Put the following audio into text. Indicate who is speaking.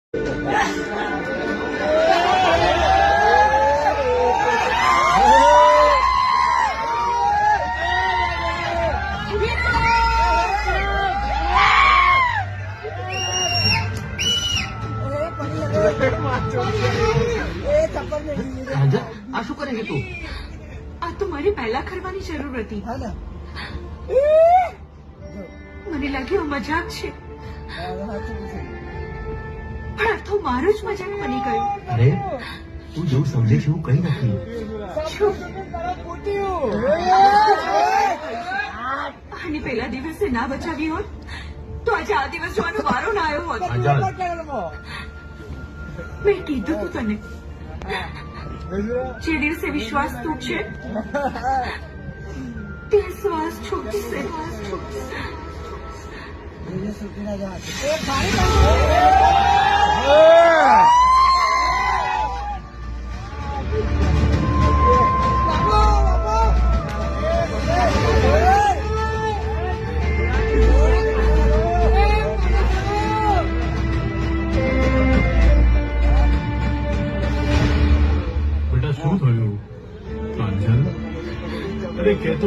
Speaker 1: આ શું કરે છે તું?
Speaker 2: આ તો મારી પહેલા કરવાની જરૂર હતી. મને લાગ્યું મજાક છે, પણ આ તો મારું જ મજાક બની ગયું.
Speaker 1: અરે તું જેવું સમજે છે એવું કઈ નથી.
Speaker 2: આની પહેલા દિવસે ના બચાવી હોત તો આજે આ દિવસ જોવાનો વારો ના આવ્યો હોત. મેં કીધું તું તને, જે દિવસે વિશ્વાસ તૂટશે તે શ્વાસ છૂટશે.
Speaker 3: બેટા શું થયું? પ્રાંજલ, અરે કહેતો